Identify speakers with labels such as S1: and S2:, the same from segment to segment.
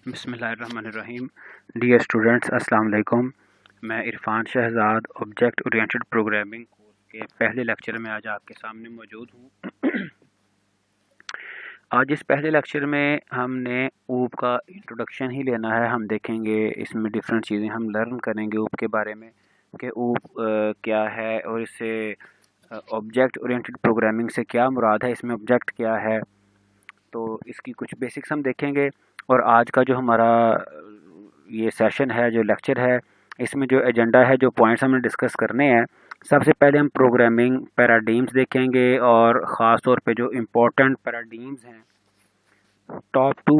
S1: बिस्मिल्लाहिर्रहमानिर्रहीम। Dear students, अस्सलाम वालेकुम। मैं Irfan Shahzad object oriented programming course के पहले लेक्चर में आज आपके सामने मौजूद हूँ। आज इस पहले लेक्चर में हमने ऊप का इंट्रोडक्शन ही लेना है। हम देखेंगे इसमें डिफरेंट चीज़ें हम लर्न करेंगे ऊप के बारे में कि ऊप क्या है और इससे ऑब्जेक्ट ओरिएंटेड प्रोग्रामिंग से क्या मुराद है, इसमें ऑब्जेक्ट क्या है, तो इसकी कुछ बेसिक्स हम देखेंगे। और आज का जो हमारा ये सेशन है, जो लेक्चर है, इसमें जो एजेंडा है, जो पॉइंट्स हमने डिस्कस करने हैं, सबसे पहले हम प्रोग्रामिंग पैराडिम्स देखेंगे और ख़ास तौर पे जो इम्पोर्टेंट पैराडिम्स हैं टॉप 2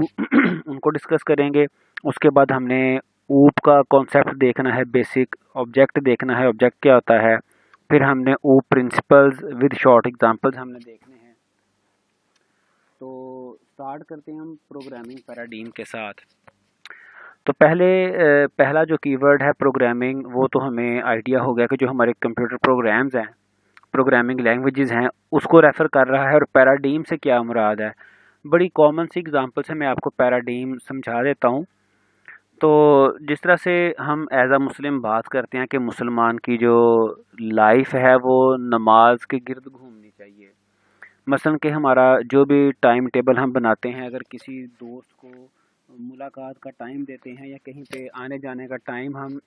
S1: उनको डिस्कस करेंगे। उसके बाद हमने ऊप का कॉन्सेप्ट देखना है, बेसिक ऑब्जेक्ट देखना है, ऑब्जेक्ट क्या होता है। फिर हमने ऊप प्रिंसिपल्स विद शॉर्ट एग्जांपल्स हमने देखने हैं। तो स्टार्ट करते हैं हम प्रोग्रामिंग पैराडिम के साथ। तो पहला जो कीवर्ड है प्रोग्रामिंग, वो तो हमें आइडिया हो गया कि जो हमारे कंप्यूटर प्रोग्राम्स हैं, प्रोग्रामिंग लैंग्वेजेस हैं, उसको रेफ़र कर रहा है। और पैराडिम से क्या मुराद है, बड़ी कॉमन सी एग्जांपल से मैं आपको पैराडिम समझा देता हूँ। तो जिस तरह से हम एज अ मुस्लिम बात करते हैं कि मुसलमान की जो लाइफ है वो नमाज के गिर्द घूमनी चाहिए। मसलन कि हमारा जो भी टाइम टेबल हम बनाते हैं, अगर किसी दोस्त को मुलाकात का टाइम देते हैं या कहीं पे आने जाने का टाइम हम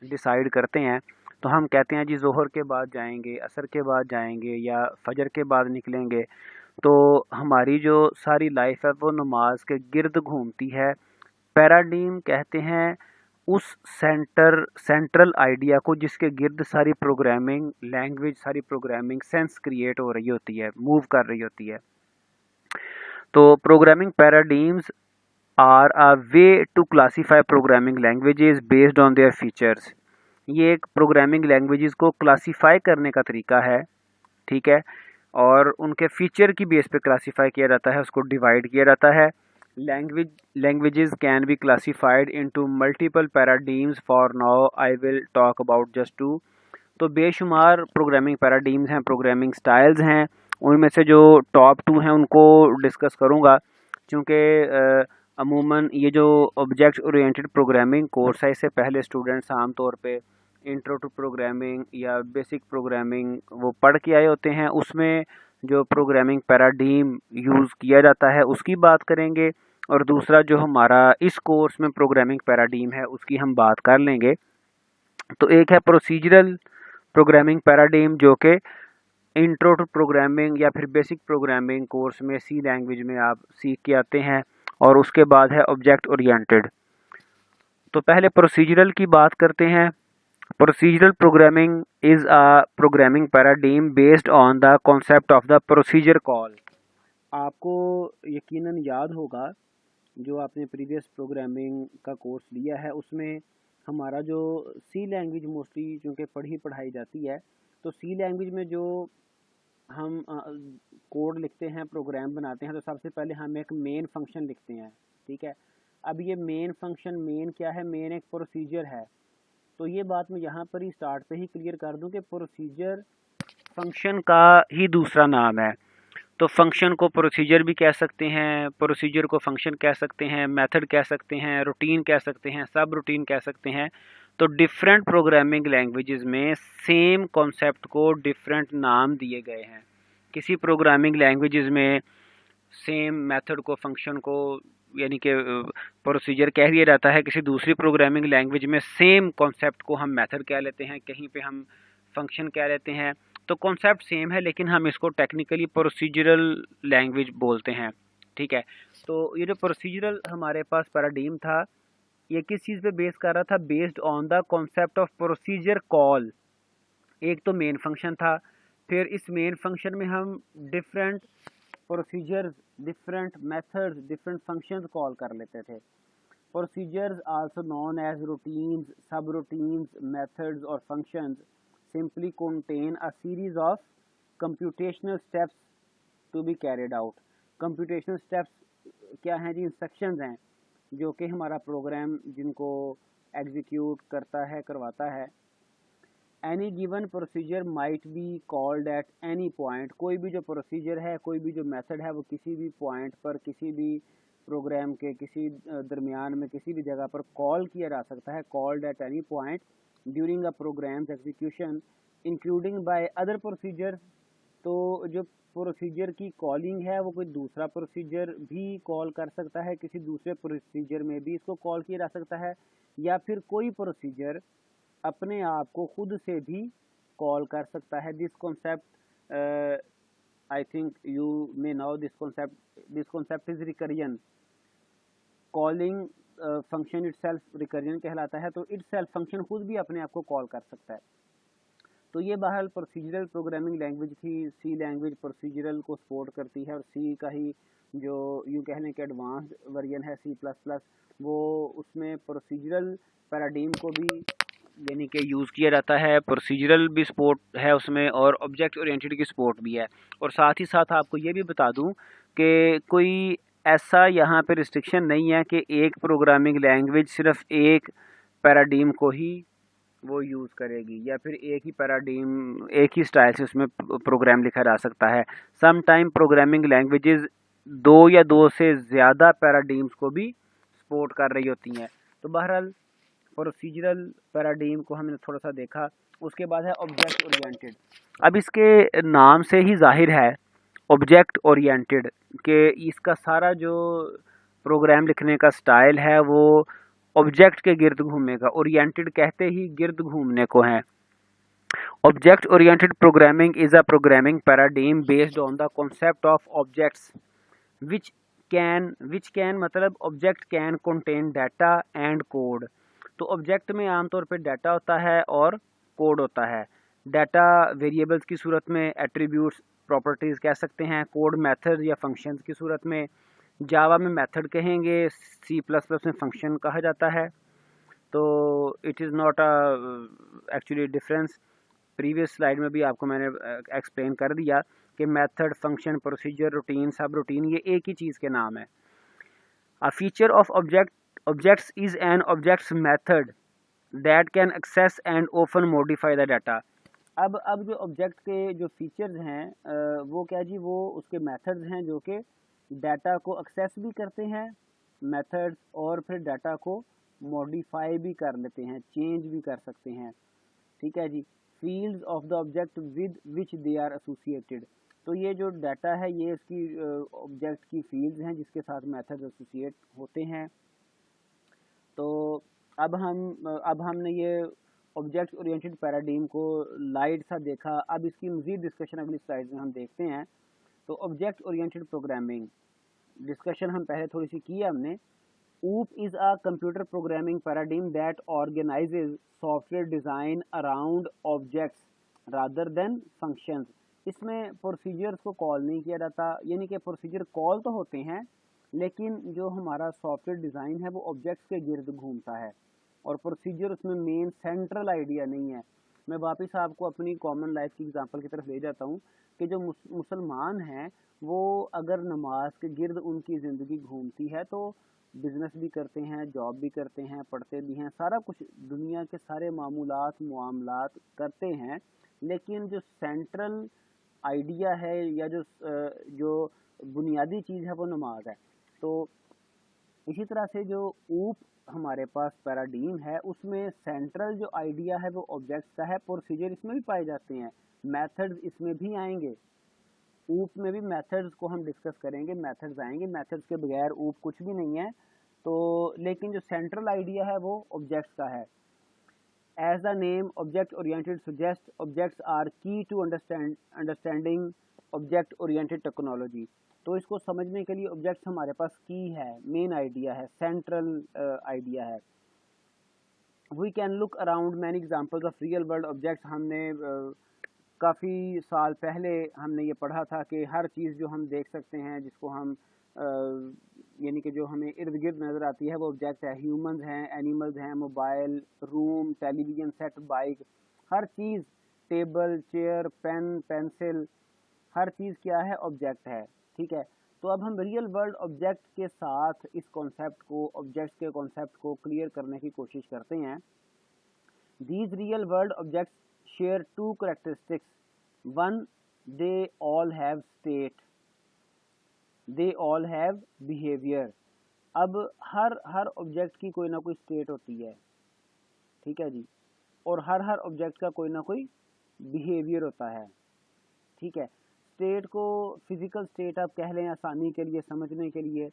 S1: डिसाइड करते हैं, तो हम कहते हैं जी ज़ोहर के बाद जाएंगे, असर के बाद जाएंगे या फजर के बाद निकलेंगे। तो हमारी जो सारी लाइफ है वो नमाज के गिर्द घूमती है। पैराडीम कहते हैं उस सेंट्रल आइडिया को जिसके गिर्द सारी प्रोग्रामिंग लैंग्वेज, सारी प्रोग्रामिंग सेंस क्रिएट हो रही होती है, मूव कर रही होती है। तो programming paradigms are a way to classify programming languages based on their features. ये एक प्रोग्रामिंग लैंग्वेजेस को क्लासीफाई करने का तरीका है, ठीक है। और उनके फीचर की बेस पे क्लासीफाई किया जाता है, उसको डिवाइड किया जाता है। Languages can be classified into multiple paradigms. For now I will talk about just two. तो बेशुमार प्रोग्रामिंग पैराडीम्स हैं, प्रोग्रामिंग स्टाइल्स हैं। उनमें से जो टॉप 2 हैं उनको डिस्कस करूँगा, क्योंकि अमूमन ये जो ऑब्जेक्ट ओरिएंटेड प्रोग्रामिंग कोर्स है, इससे पहले स्टूडेंट्स आम तौर पे इंट्रो टू प्रोग्रामिंग या बेसिक प्रोग्रामिंग वो पढ़ के आए होते हैं। उसमें जो प्रोग्रामिंग पैराडीम यूज़ किया जाता है उसकी बात करेंगे। और दूसरा जो हमारा इस कोर्स में प्रोग्रामिंग पैराडीम है उसकी हम बात कर लेंगे। तो एक है प्रोसीजरल प्रोग्रामिंग पैराडीम, जो कि इंट्रो टू प्रोग्रामिंग या फिर बेसिक प्रोग्रामिंग कोर्स में सी लैंग्वेज में आप सीख के आते हैं। और उसके बाद है ऑब्जेक्ट ओरिएंटेड। तो पहले प्रोसीजरल की बात करते हैं। Procedural programming is a programming paradigm based on the concept of the procedure call. आपको यकीनन याद होगा, जो आपने प्रीवियस प्रोग्रामिंग का कोर्स लिया है उसमें हमारा जो सी लैंग्वेज मोस्टली चूँकि पढ़ाई जाती है, तो सी लैंग्वेज में जो हम कोड लिखते हैं, प्रोग्राम बनाते हैं, तो सबसे पहले हम एक मेन फंक्शन लिखते हैं, ठीक है। अब ये मेन फंक्शन, मेन क्या है, मेन एक प्रोसीजर है। तो ये बात मैं यहाँ पर ही स्टार्ट पे ही क्लियर कर दूं कि प्रोसीजर फंक्शन का ही दूसरा नाम है। तो फंक्शन को प्रोसीजर भी कह सकते हैं, प्रोसीजर को फंक्शन कह सकते हैं, मेथड कह सकते हैं, रूटीन कह सकते हैं, सब रूटीन कह सकते हैं। तो डिफरेंट प्रोग्रामिंग लैंग्वेजेस में सेम कॉन्सेप्ट को डिफरेंट नाम दिए गए हैं। किसी प्रोग्रामिंग लैंग्वेजेस में सेम मेथड को, फंक्शन को, यानी कि प्रोसीजर कह दिया जाता है। किसी दूसरी प्रोग्रामिंग लैंग्वेज में सेम कॉन्सेप्ट को हम मेथड कह लेते हैं, कहीं पे हम फंक्शन कह लेते हैं। तो कॉन्सेप्ट सेम है लेकिन हम इसको टेक्निकली प्रोसीजरल लैंग्वेज बोलते हैं, ठीक है। तो ये जो प्रोसीजरल हमारे पास पैराडीम था, ये किस चीज़ पे बेस कर रहा था, based on the concept of procedure call. एक तो मेन फंक्शन था, फिर इस मेन फंक्शन में हम different procedures, different methods, different functions call कर लेते थे। Procedures also known as routines, subroutines, methods और functions simply contain a series of computational steps to be carried out। computational steps क्या हैं जी, instructions हैं जो कि हमारा प्रोग्राम जिनको एग्जीक्यूट करता है, करवाता है। Any given procedure might be called at any point. कोई भी जो प्रोसीजर है, कोई भी जो मेथड है, वो किसी भी पॉइंट पर, किसी भी प्रोग्राम के किसी दरमियान में किसी भी जगह पर कॉल किया जा सकता है, called at any point during a programs execution including by other procedure. तो जो प्रोसीजर की कॉलिंग है वो कोई दूसरा प्रोसीजर भी कॉल कर सकता है, किसी दूसरे प्रोसीजर में भी इसको कॉल किया जा सकता है, या फिर कोई प्रोसीजर अपने आप को खुद से भी कॉल कर सकता है। This concept I think you may know this concept. This concept is recursion. Calling function itself recursion कहलाता है। तो itself function खुद भी अपने आप को कॉल कर सकता है। तो ये बहरहाल प्रोसीजरल प्रोग्रामिंग लैंग्वेज थी। सी लैंग्वेज प्रोसीजरल को सपोर्ट करती है और सी का ही जो यूँ कह लें कि एडवांस्ड वर्जन है C++, वो उसमें प्रोसीजरल पैराडाइम को भी यानी कि यूज़ किया जाता है। प्रोसीजरल भी सपोर्ट है उसमें और ऑब्जेक्ट ओरिएंटेड की सपोर्ट भी है। और साथ ही साथ आपको ये भी बता दूं कि कोई ऐसा यहाँ पे रिस्ट्रिक्शन नहीं है कि एक प्रोग्रामिंग लैंग्वेज सिर्फ एक पैराडाइम को ही वो यूज़ करेगी या फिर एक ही पैराडाइम एक ही स्टाइल से उसमें प्रोग्राम लिखा जा सकता है। सम टाइम प्रोग्रामिंग लैंग्वेजेस दो या दो से ज़्यादा पैराडाइम्स को भी सपोर्ट कर रही होती हैं। तो बहरहाल प्रोसीजरल पैराडाइम को हमने थोड़ा सा देखा। उसके बाद है ऑब्जेक्ट ओरिएंटेड। अब इसके नाम से ही जाहिर है ऑब्जेक्ट ओरिएंटेड कि इसका सारा जो प्रोग्राम लिखने का स्टाइल है वो ऑब्जेक्ट के गिर्द घूमेगा। ओरिएंटेड कहते ही गिर्द घूमने को है। Object oriented programming is a programming paradigm based on the concept of objects which can मतलब object can contain data and code. तो ऑब्जेक्ट में आमतौर पर डाटा होता है और कोड होता है। डाटा वेरिएबल्स की सूरत में एट्रीब्यूट्स प्रॉपर्टीज़ कह सकते हैं, कोड मेथड या फंक्शंस की सूरत में। जावा में मेथड कहेंगे, C++ में फंक्शन कहा जाता है। तो it is not a actually difference. Previous slide में भी आपको मैंने एक्सप्लेन कर दिया कि मेथड, फंक्शन, प्रोसीजर, रूटीन, सब रूटीन ये एक ही चीज़ के नाम है। A feature of objects is an object's method that can access and often modify the data। अब जो ऑब्जेक्ट के जो फीचर्स हैं वो क्या जी, वो उसके मेथड्स हैं जो कि डाटा को एक्सेस भी करते हैं मेथड्स, और फिर डाटा को मॉडिफाई भी कर लेते हैं, चेंज भी कर सकते हैं। ठीक है जी। Fields of the object with which they are associated. तो ये जो डाटा है ये इसकी ऑब्जेक्ट की फील्ड्स हैं जिसके साथ मेथड्स एसोसिएट होते हैं। तो अब हमने ये ऑब्जेक्ट ओरिएंटेड पैराडाइम को लाइट सा देखा। अब इसकी मज़ीद डिस्कशन अगली स्लाइड में हम देखते हैं। तो ऑब्जेक्ट ओरिएंटेड प्रोग्रामिंग डिस्कशन हम पहले थोड़ी सी की है हमने। OOP is a computer programming paradigm that organizes software design around objects rather than functions। इसमें प्रोसीजर्स को कॉल नहीं किया जाता, यानी कि प्रोसीजर कॉल तो होते हैं लेकिन जो हमारा सॉफ्टवेयर डिज़ाइन है वो ऑब्जेक्ट्स के गिर्द घूमता है और प्रोसीजर उसमें मेन सेंट्रल आइडिया नहीं है। मैं वापस आपको अपनी कॉमन लाइफ की एग्जांपल की तरफ ले जाता हूँ कि जो मुसलमान हैं वो अगर नमाज के गिर्द उनकी ज़िंदगी घूमती है तो बिज़नेस भी करते हैं, जॉब भी करते हैं, पढ़ते भी हैं, सारा कुछ दुनिया के सारे मामलात करते हैं, लेकिन जो सेंट्रल आइडिया है या जो बुनियादी चीज़ है वो नमाज है। तो इसी तरह से जो ऊप हमारे पास पैराडाइम है उसमें सेंट्रल जो आइडिया है वो ऑब्जेक्ट्स का है। प्रोसीजर इसमें भी पाए जाते हैं, मेथड्स इसमें भी आएंगे। ऊप में भी मेथड्स को हम डिस्कस करेंगे, मेथड्स आएंगे, मेथड्स के बगैर ऊप कुछ भी नहीं है। तो लेकिन जो सेंट्रल आइडिया है वो ऑब्जेक्ट्स का है। As the name object oriented suggest, objects are key to understanding object oriented technology. तो इसको समझने के लिए ऑब्जेक्ट्स हमारे पास की है, मेन आइडिया है, सेंट्रल आइडिया है। We can look around many examples of real world objects. हमने काफ़ी साल पहले हमने ये पढ़ा था कि हर चीज़ जो हम देख सकते हैं जिसको हम यानी कि जो हमें इर्द गिर्द नज़र आती है वो ऑब्जेक्ट है। ह्यूमंस हैं, एनिमल्स हैं, mobile, room, television set, bike, हर चीज़, टेबल, चेयर, पेन, पेंसिल, हर चीज़ क्या है, ऑब्जेक्ट है। ठीक है। तो अब हम रियल वर्ल्ड ऑब्जेक्ट के साथ इस कॉन्सेप्ट को, ऑब्जेक्ट्स के कॉन्सेप्ट को क्लियर करने की कोशिश करते हैं। These real world objects share two characteristics. One, they all have state, they all have behavior। अब हर ऑब्जेक्ट की कोई ना कोई स्टेट होती है, ठीक है जी, और हर ऑब्जेक्ट का कोई ना कोई बिहेवियर होता है, ठीक है। स्टेट को फिजिकल स्टेट आप कह लें आसानी के लिए समझने के लिए,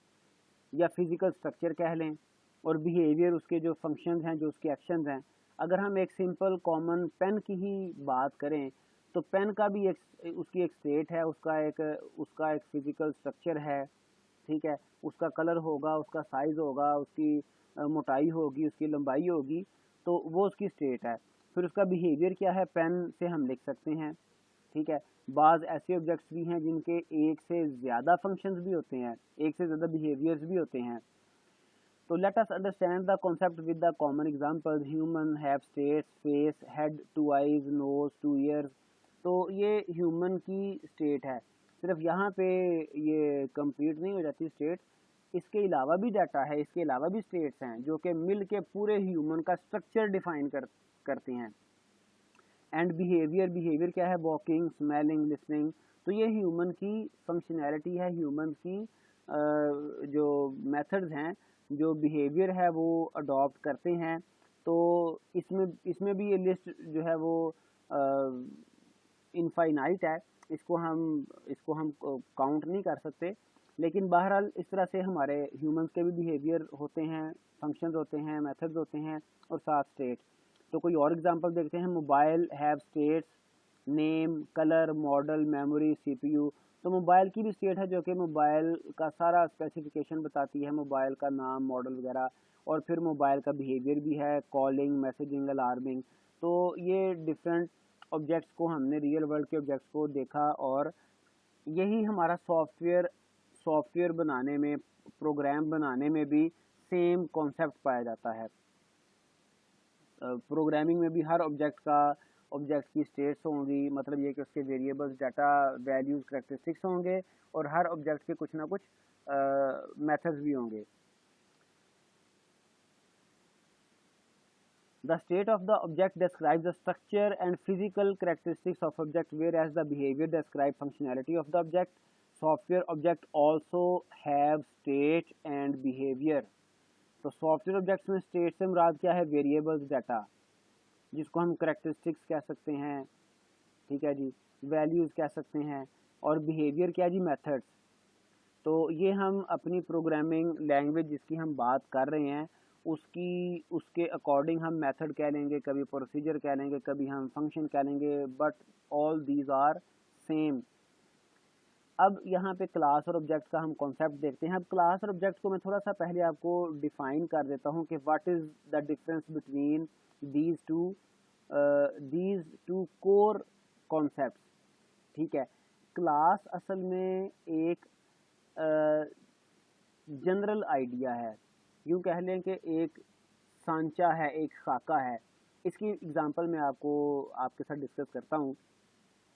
S1: या फिजिकल स्ट्रक्चर कह लें, और बिहेवियर उसके जो फंक्शंस हैं, जो उसके एक्शंस हैं। अगर हम एक सिंपल कॉमन पेन की ही बात करें तो पेन का भी उसकी एक स्टेट है, उसका एक फिजिकल स्ट्रक्चर है, ठीक है। उसका कलर होगा, उसका साइज़ होगा, उसकी मोटाई होगी, उसकी लंबाई होगी, तो वो उसकी स्टेट है। फिर उसका बिहेवियर क्या है, पेन से हम लिख सकते हैं, ठीक है। बाज़ ऐसे ऑब्जेक्ट्स भी हैं जिनके एक से ज़्यादा फंक्शंस भी होते हैं, एक से ज़्यादा बिहेवियर्स भी होते हैं। तो let us understand the concept with the common examples. Human have states, face, head, 2 eyes, nose, 2 ears. तो ये ह्यूमन की स्टेट है। सिर्फ यहाँ पे ये कंप्लीट नहीं हो जाती स्टेट, इसके अलावा भी डाटा है, इसके अलावा भी स्टेट्स हैं जो कि मिल के पूरे ह्यूमन का स्ट्रक्चर डिफाइन करते हैं। एंड बिहेवियर क्या है, वॉकिंग, स्मेलिंग, लिसनिंग। तो ये ह्यूमन की फंक्शनैलिटी है, ह्यूमन की जो मेथड्स हैं, जो बिहेवियर है वो अडॉप्ट करते हैं। तो इसमें भी ये लिस्ट जो है वो इनफाइनाइट है, इसको हम काउंट नहीं कर सकते। लेकिन बहरहाल इस तरह से हमारे ह्यूमंस के भी बिहेवियर होते हैं, फंक्शंस होते हैं, मेथड्स होते हैं, और साथ स्टेट। तो कोई और एग्जांपल देखते हैं। Mobile have states, name, colour, model, memory, CPU. तो मोबाइल की भी स्टेट है जो कि मोबाइल का सारा स्पेसिफिकेशन बताती है, मोबाइल का नाम, मॉडल वगैरह। और फिर मोबाइल का बिहेवियर भी है, कॉलिंग, मैसेजिंग, अलार्मिंग। तो ये डिफरेंट ऑब्जेक्ट्स को हमने, रियल वर्ल्ड के ऑब्जेक्ट्स को देखा, और यही हमारा सॉफ्टवेयर बनाने में, प्रोग्राम बनाने में भी सेम कॉन्सेप्ट पाया जाता है। प्रोग्रामिंग में भी हर ऑब्जेक्ट की स्टेट्स होंगी, मतलब ये कि उसके वेरिएबल्स, डाटा, वैल्यूज़, करैक्टरिस्टिक्स होंगे, और हर ऑब्जेक्ट के कुछ ना कुछ मेथड्स भी होंगे। The state of the object describes the structure and physical characteristics of object, whereas the behavior describes functionality of the object. Software object also have state and behavior. तो software objects में state से मुराद क्या है, variables, data, जिसको हम characteristics कह सकते हैं, ठीक है जी, वैल्यूज़ कह सकते हैं, और बिहेवियर क्या जी, मेथड्स। तो ये हम अपनी प्रोग्रामिंग लैंग्वेज जिसकी हम बात कर रहे हैं उसके अकॉर्डिंग हम मेथड कह लेंगे, कभी प्रोसीजर कह लेंगे, कभी हम फंक्शन कह लेंगे, but all these are same. अब यहाँ पे क्लास और ऑब्जेक्ट का हम कॉन्सेप्ट देखते हैं। अब क्लास और ऑब्जेक्ट को मैं थोड़ा सा पहले आपको डिफाइन कर देता हूँ कि what is the difference between these two core concept, ठीक है। क्लास असल में एक जनरल आइडिया है, यूँ कह लें कि एक सांचा है, एक खाका है। इसकी एग्जांपल मैं आपके साथ डिस्कस करता हूँ।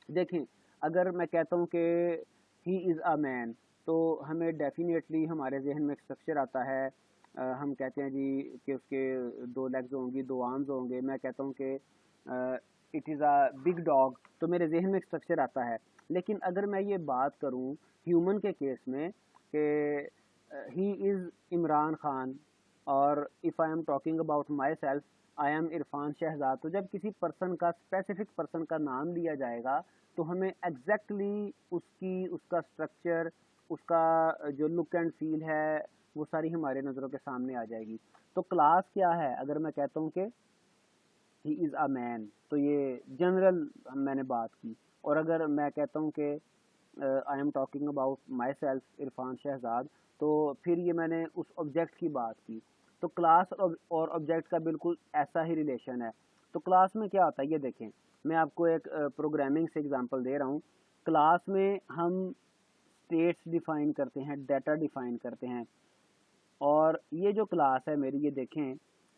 S1: देखें, अगर मैं कहता हूँ कि ही इज़ अ मैन, तो हमें डेफिनेटली हमारे जहन में एक स्ट्रक्चर आता है। हम कहते हैं जी कि उसके 2 लेग्स होंगी, 2 आर्म्स होंगे। मैं कहता हूँ कि it is a big dog, तो मेरे जहन में एक स्ट्रक्चर आता है। लेकिन अगर मैं ये बात करूँ ह्यूमन के केस में कि ही इज़ इमरान खान, और if I am talking about myself, I am Irfan Shahzad, तो जब किसी पर्सन का, स्पेसिफिक पर्सन का नाम लिया जाएगा तो हमें एग्जैक्टली उसका स्ट्रक्चर, उसका जो लुक एंड फील है, वो सारी हमारे नज़रों के सामने आ जाएगी। तो क्लास क्या है, अगर मैं कहता हूँ कि ही इज़ अ मैन, तो ये जनरल मैंने बात की। और अगर मैं कहता हूँ कि I am talking about myself, Irfan Shahzad, तो फिर ये मैंने उस ऑब्जेक्ट की बात की। तो क्लास और ऑब्जेक्ट का बिल्कुल ऐसा ही रिलेशन है। तो क्लास में क्या होता है, ये देखें, मैं आपको एक प्रोग्रामिंग से एग्जांपल दे रहा हूँ। क्लास में हम स्टेट्स डिफाइन करते हैं, डाटा डिफाइन करते हैं, और ये जो क्लास है मेरी, ये देखें,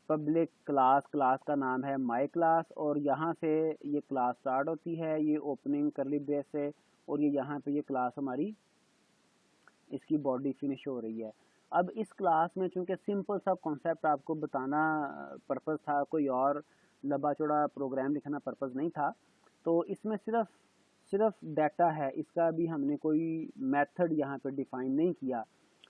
S1: पब्लिक क्लास का नाम है माई क्लास, और यहाँ से ये क्लास स्टार्ट होती है, ये ओपनिंग करली ब्रेस से, और ये यहाँ पे ये क्लास हमारी, इसकी बॉडी फिनिश हो रही है। अब इस क्लास में चूंकि सिंपल सा कॉन्सेप्ट आपको बताना पर्पज़ था, कोई और लंबा चौड़ा प्रोग्राम लिखना पर्पज़ नहीं था, तो इसमें सिर्फ डाटा है, इसका भी हमने कोई मेथड यहाँ पे डिफ़ाइन नहीं किया।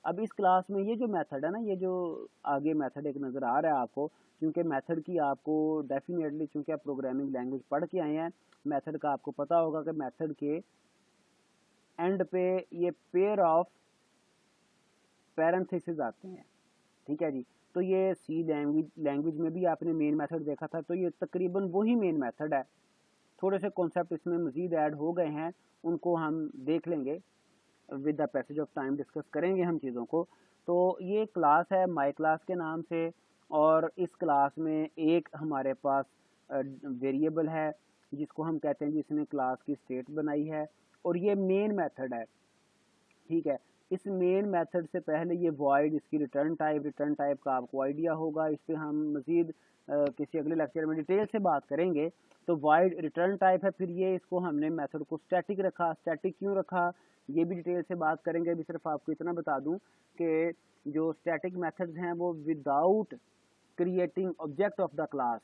S1: अब इस क्लास में ये जो मेथड है ना, ये जो आगे मेथड एक नज़र आ रहा है आपको, क्योंकि मेथड की आपको डेफिनेटली, चूँकि आप प्रोग्रामिंग लैंग्वेज पढ़ के आए हैं, मेथड का आपको पता होगा कि मेथड के एंड पे ये पेयर ऑफ पैरेंथेसिस आते हैं, ठीक है जी। तो ये सी लैंग्वेज में भी आपने मेन मेथड देखा था, तो ये तकरीबन वही मेन मेथड है। थोड़े से कॉन्सेप्ट इसमें मज़ीद ऐड हो गए हैं, उनको हम देख लेंगे, with the passage of time discuss करेंगे हम चीज़ों को। तो ये क्लास है माई क्लास के नाम से, और इस क्लास में एक हमारे पास वेरिएबल है जिसको हम कहते हैं जिसने क्लास की स्टेट बनाई है, और ये मेन मेथड है, ठीक है। इस मेन मेथड से पहले ये वॉइड, इसकी रिटर्न टाइप का आपको आइडिया होगा, इस पर हम मज़ीद किसी अगले लेक्चर में डिटेल से बात करेंगे। तो वॉइड रिटर्न टाइप है, फिर ये इसको हमने मेथड को स्टैटिक रखा। स्टैटिक क्यों रखा ये भी डिटेल से बात करेंगे। अभी सिर्फ आपको इतना बता दूं कि जो स्टैटिक मेथड्स हैं वो without creating object of the class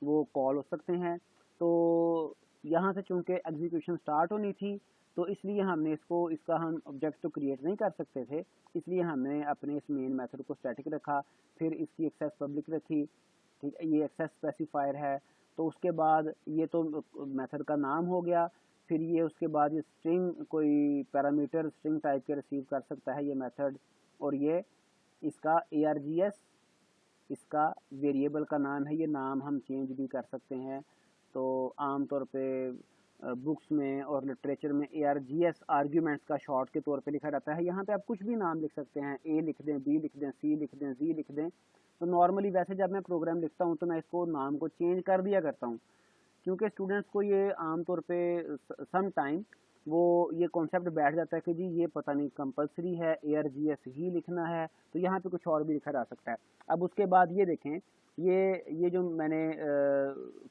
S1: वो कॉल हो सकते हैं। तो यहाँ से चूँकि एग्जीक्यूशन स्टार्ट होनी थी, तो इसलिए हमने इसका हम ऑब्जेक्ट तो क्रिएट नहीं कर सकते थे, इसलिए हमने अपने इस मेन मेथड को स्टैटिक रखा। फिर इसकी एक्सेस पब्लिक रखी, ठीक है, ये एक्सेस स्पेसिफायर है। तो उसके बाद ये तो मेथड का नाम हो गया। फिर ये उसके बाद ये स्ट्रिंग, कोई पैरामीटर स्ट्रिंग टाइप के रिसीव कर सकता है ये मेथड, और ये इसका ARGS इसका वेरिएबल का नाम है। ये नाम हम चेंज भी कर सकते हैं। तो आमतौर पे बुक्स में और लिटरेचर में ARGS आर्ग्यूमेंट्स का शॉर्ट के तौर पे लिखा जाता है। यहाँ पे आप कुछ भी नाम लिख सकते हैं, A लिख दें, B लिख दें, C लिख दें, Z लिख दें। तो नॉर्मली वैसे जब मैं प्रोग्राम लिखता हूँ तो मैं इसको नाम को चेंज कर दिया करता हूँ, क्योंकि स्टूडेंट्स को ये आमतौर पे सम टाइम वो ये कॉन्सेप्ट बैठ जाता है कि जी ये पता नहीं कंपलसरी है ARGS ही लिखना है, तो यहाँ पे कुछ और भी लिखा जा सकता है। अब उसके बाद ये देखें, ये जो मैंने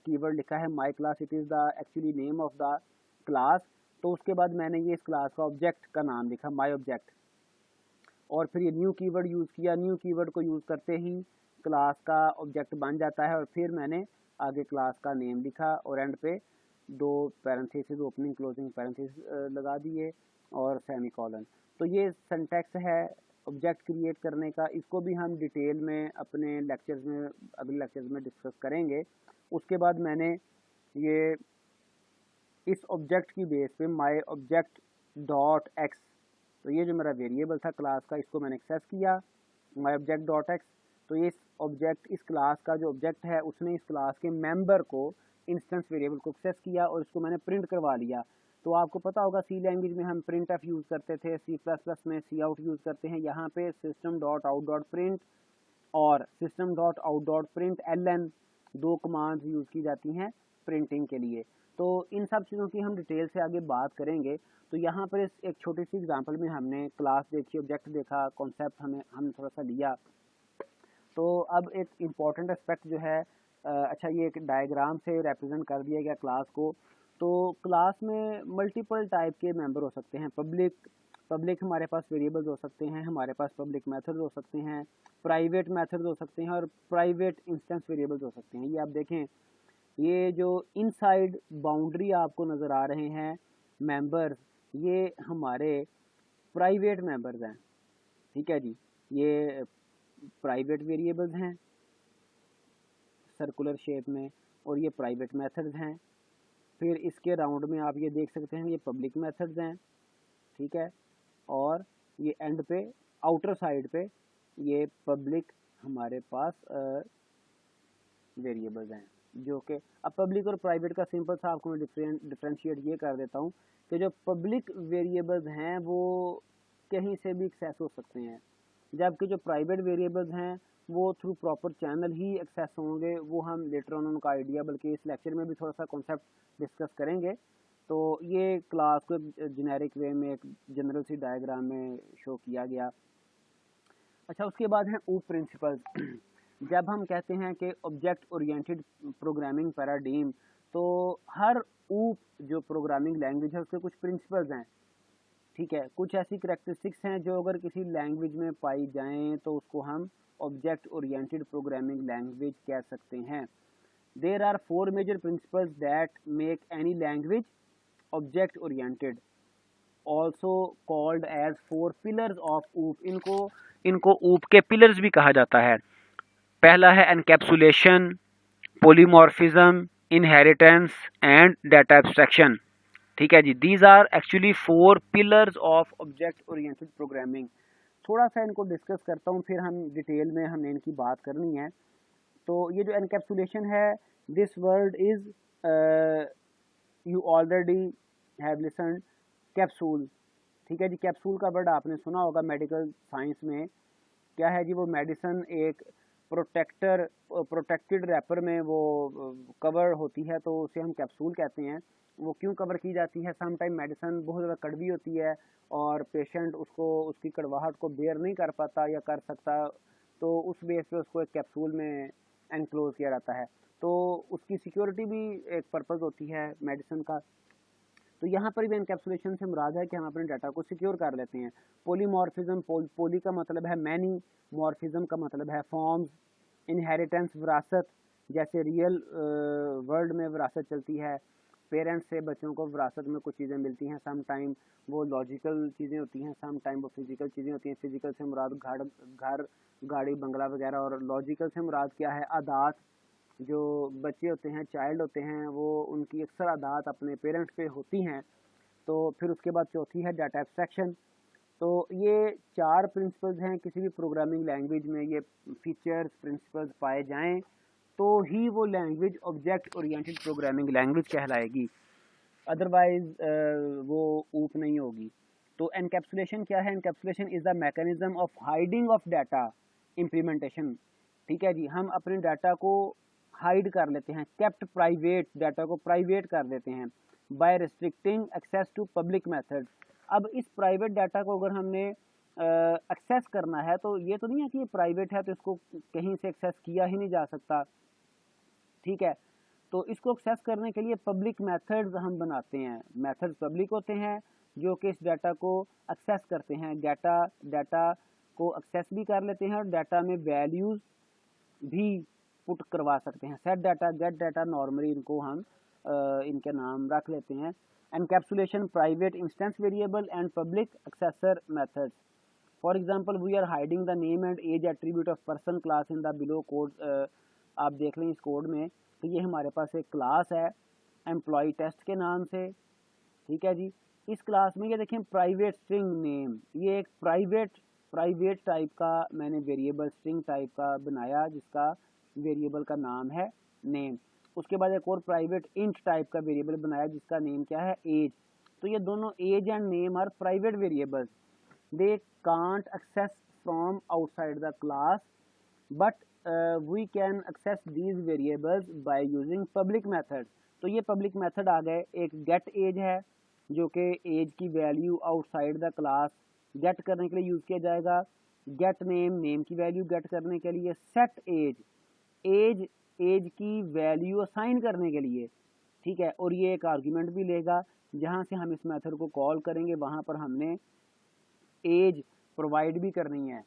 S1: कीवर्ड लिखा है my class, it is the actually name of the class. तो उसके बाद मैंने ये इस क्लास का ऑब्जेक्ट का नाम लिखा माई ऑब्जेक्ट, और फिर ये न्यू कीवर्ड यूज़ किया। न्यू कीवर्ड को यूज़ करते ही क्लास का ऑब्जेक्ट बन जाता है, और फिर मैंने आगे क्लास का नेम लिखा, और एंड पे 2 पैरेंथेसिस, ओपनिंग क्लोजिंग पैरेंथेसिस लगा दिए, और सेमीकोलन। तो ये सिंटैक्स है ऑब्जेक्ट क्रिएट करने का। इसको भी हम डिटेल में अपने लेक्चर्स में, अगले लेक्चर्स में डिस्कस करेंगे। उसके बाद मैंने ये इस ऑब्जेक्ट की बेस पे माई ऑब्जेक्ट डॉट एक्स, तो ये जो मेरा वेरिएबल था क्लास का, इसको मैंने एक्सेस किया माई ऑब्जेक्ट डॉट एक्स। तो ये इस क्लास का जो ऑब्जेक्ट है उसने इस क्लास के मेंबर को, इंस्टेंस वेरिएबल को एक्सेस किया, और इसको मैंने प्रिंट करवा लिया। तो आपको पता होगा सी लैंग्वेज में हम प्रिंट एफ यूज़ करते थे, C++ में सी आउट यूज़ करते हैं। यहाँ पे system dot out dot print और system dot out dot print LN 2 commands use की जाती हैं प्रिंटिंग के लिए। तो इन सब चीज़ों की हम डिटेल से आगे बात करेंगे। तो यहाँ पर इस एक छोटी सी एग्जांपल में हमने क्लास देखी, ऑब्जेक्ट देखा, कॉन्सेप्ट हम थोड़ा सा लिया। तो अब एक इम्पॉर्टेंट एस्पेक्ट जो है, अच्छा ये एक डायग्राम से रिप्रेजेंट कर दिया गया क्लास को। तो क्लास में मल्टीपल टाइप के मेंबर हो सकते हैं। पब्लिक हमारे पास वेरिएबल्स हो सकते हैं, हमारे पास पब्लिक मेथड्स हो सकते हैं, प्राइवेट मेथड्स हो सकते हैं, और प्राइवेट इंस्टेंस वेरिएबल्स हो सकते हैं। ये आप देखें, ये जो इनसाइड बाउंड्री आपको नज़र आ रहे हैं मेंबर्स, ये हमारे प्राइवेट मेंबर्स हैं, ठीक है जी। ये प्राइवेट वेरिएबल्स हैं सर्कुलर शेप में, और ये प्राइवेट मेथड्स हैं। फिर इसके राउंड में आप ये देख सकते हैं ये पब्लिक मेथड्स हैं, ठीक है, और ये एंड पे आउटर साइड पे ये पब्लिक हमारे पास वेरिएबल्स हैं, जो कि अब पब्लिक और प्राइवेट का सिंपल सा आपको मैं डिफ्रेंशिएट ये कर देता हूँ कि जो पब्लिक वेरिएबल्स हैं वो कहीं से भी एक्सेस हो सकते हैं, जबकि जो प्राइवेट वेरिएबल्स हैं वो थ्रू प्रॉपर चैनल ही एक्सेस होंगे। वो हम लेटर ऑन उनका आइडिया, बल्कि इस लेक्चर में भी थोड़ा सा कॉन्सेप्ट डिस्कस करेंगे। तो ये क्लास को जेनेरिक वे में एक जनरल सी डायग्राम में शो किया गया। अच्छा, उसके बाद है ऊप प्रिंसिपल्स। जब हम कहते हैं कि ऑब्जेक्ट ओरिएंटेड प्रोग्रामिंग पैराडाइम, तो हर ऊप जो प्रोग्रामिंग लैंग्वेज है उसके कुछ प्रिंसिपल्स हैं, ठीक है, कुछ ऐसी करेक्टरिस्टिक्स हैं जो अगर किसी लैंग्वेज में पाई जाएं तो उसको हम ऑब्जेक्ट ओरिएंटेड प्रोग्रामिंग लैंग्वेज कह सकते हैं। There are 4 major principles that make any language object oriented. Also called as 4 pillars of OOP. इनको ऊप के पिलर्स भी कहा जाता है। पहला है encapsulation, polymorphism, inheritance and data abstraction. ठीक है जी, these are actually 4 pillars of object oriented programming. थोड़ा सा इनको डिस्कस करता हूँ, फिर हम डिटेल में हमने इनकी बात करनी है। तो ये जो एनकैप्सुलेशन है, this word is you already have listened, capsule. ठीक है जी, कैप्सूल का वर्ड आपने सुना होगा मेडिकल साइंस में। क्या है जी, वो मेडिसिन एक प्रोटेक्टेड रैपर में वो कवर होती है, तो उसे हम कैप्सूल कहते हैं। वो क्यों कवर की जाती है? सम टाइम मेडिसिन बहुत ज़्यादा कड़वी होती है और पेशेंट उसकी कड़वाहट को बेयर नहीं कर पाता या कर सकता, तो उस बेस पे उसको एक कैप्सूल में एनक्लोज किया जाता है। तो उसकी सिक्योरिटी भी एक पर्पज़ होती है मेडिसिन का। तो यहाँ पर भी एनकैप्सुलेशन से मुराद है कि हम अपने डाटा को सिक्योर कर लेते हैं। पोलीमॉर्फिज्म, पोली का मतलब है मैनी, मॉर्फिज्म का मतलब है फॉर्म्स, इनहेरिटेंस विरासत, जैसे रियल वर्ल्ड में विरासत चलती है, पेरेंट्स से बच्चों को विरासत में कुछ चीज़ें मिलती हैं, सम टाइम वो लॉजिकल चीज़ें होती हैं, सम टाइम वो फिजिकल चीज़ें होती हैं। फिजिकल से मुराद घर गाड़ी बंगला वगैरह, और लॉजिकल से मुराद क्या है? आदात। जो बच्चे होते हैं, चाइल्ड होते हैं, वो उनकी अक्सर आदात अपने पेरेंट्स पे होती हैं। तो फिर उसके बाद चौथी है डाटा एब्स्ट्रैक्शन। तो ये 4 प्रिंसिपल्स हैं। किसी भी प्रोग्रामिंग लैंग्वेज में ये फीचर्स प्रिंसिपल्स पाए जाएं तो ही वो language object oriented programming language कहलाएगी, अदरवाइज वो ऊप नहीं होगी। तो एनकैप्सुलेशन क्या है? Encapsulation is the mechanism of hiding of data implementation. ठीक है जी, हम अपने डाटा को हाइड कर लेते हैं, केप्ट प्राइवेट, डाटा को प्राइवेट कर देते हैं by restricting access to public method. अब इस प्राइवेट डाटा को अगर हमने एक्सेस करना है, तो ये तो नहीं है कि ये प्राइवेट है तो इसको कहीं से एक्सेस किया ही नहीं जा सकता। ठीक है, तो इसको एक्सेस करने के लिए पब्लिक मेथड्स हम बनाते हैं। मेथड्स पब्लिक होते हैं जो कि इस डाटा को एक्सेस करते हैं, डाटा को एक्सेस भी कर लेते हैं और डाटा में वैल्यूज़ भी पुट करवा सकते हैं। Set data, get data, normally इनको हम इनके नाम रख लेते हैं। Encapsulation, private instance variable and public accessor methods. For example, we are hiding the name and age attribute of person class in the below code. आप देख लें इस कोड में, तो ये हमारे पास एक क्लास है एम्प्लॉय टेस्ट के नाम से। ठीक है जी, इस क्लास में ये देखें प्राइवेट स्ट्रिंग नेम, ये एक प्राइवेट टाइप का मैंने वेरिएबल स्ट्रिंग टाइप का बनाया जिसका वेरिएबल का नाम है नेम। उसके बाद एक और प्राइवेट इंट टाइप का वेरिएबल बनाया जिसका नेम क्या है? एज। तो ये दोनों age and name are private variables, they can't access from outside the class, but we can access these variables by using public method. तो ये पब्लिक मेथड आ गए। एक गेट एज है जो कि एज की value outside the class get करने के लिए यूज़ किया जाएगा। गेट नेम, नेम की वैल्यू गेट करने के लिए। सेट एज, एज की वैल्यू असाइन करने के लिए। ठीक है, और ये एक आर्गुमेंट भी लेगा, जहाँ से हम इस मेथड को कॉल करेंगे वहाँ पर हमने एज प्रोवाइड भी करनी है।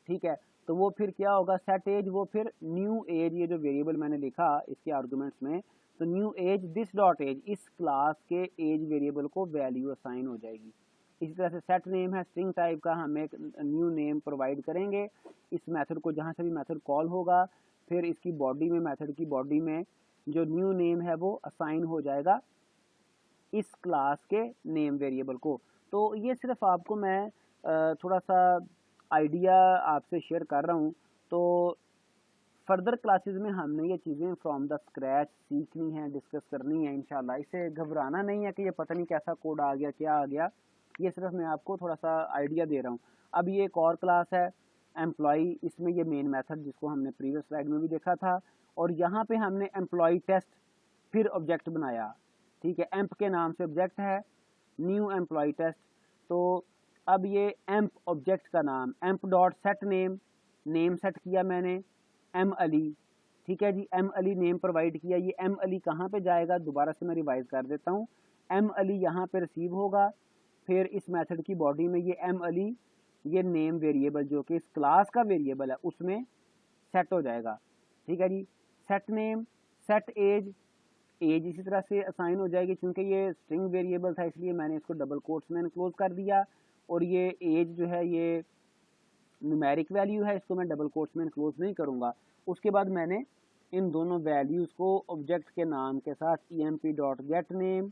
S1: ठीक है, तो वो फिर क्या होगा? सेट एज, वो फिर न्यू एज, ये जो वेरिएबल मैंने लिखा इसके आर्गुमेंट्स में, तो new age this dot age, इस क्लास के एज वेरिएबल को वैल्यू असाइन हो जाएगी। इसी तरह से सेट नेम है स्ट्रिंग टाइप का, हम एक न्यू नेम प्रोवाइड करेंगे इस मेथड को, जहाँ से भी मेथड कॉल होगा फिर इसकी बॉडी में, मेथड की बॉडी में जो न्यू नेम है वो असाइन हो जाएगा इस क्लास के नेम वेरिएबल को। तो ये सिर्फ आपको मैं थोड़ा सा आइडिया आपसे शेयर कर रहा हूँ। तो फर्दर क्लासेस में हमने ये चीज़ें फ्रॉम द स्क्रैच सीखनी है, डिस्कस करनी है इंशाल्लाह। इसे घबराना नहीं है कि ये पता नहीं कैसा कोड आ गया, क्या आ गया। ये सिर्फ मैं आपको थोड़ा सा आइडिया दे रहा हूँ। अब ये एक और क्लास है एम्प्लॉय, इसमें ये मेन मेथड जिसको हमने प्रीवियस स्लाइड में भी देखा था, और यहाँ पे हमने एम्प्लॉय टेस्ट फिर ऑब्जेक्ट बनाया। ठीक है, एम्प के नाम से ऑब्जेक्ट है, न्यू एम्प्लॉय टेस्ट। तो अब ये एम्प ऑब्जेक्ट का नाम, amp dot set name, name set किया मैंने एम अली। ठीक है जी, एम अली नेम प्रोवाइड किया। ये एम अली कहाँ पे जाएगा? दोबारा से मैं रिवाइज कर देता हूँ। एम अली यहाँ पे रिसीव होगा, फिर इस मेथड की बॉडी में ये एम अली, ये नेम वेरिएबल जो कि इस क्लास का वेरिएबल है उसमें सेट हो जाएगा। ठीक है जी, set name, set age, age इसी तरह से असाइन हो जाएगी, क्योंकि ये स्ट्रिंग वेरिएबल था इसलिए मैंने इसको डबल कोट्स में क्लोज कर दिया। और ये एज जो है ये न्यूमेरिक वैल्यू है, इसको मैं डबल कोट्स में क्लोज नहीं करूँगा। उसके बाद मैंने इन दोनों वैल्यूज़ को ऑब्जेक्ट के नाम के साथ emp.getName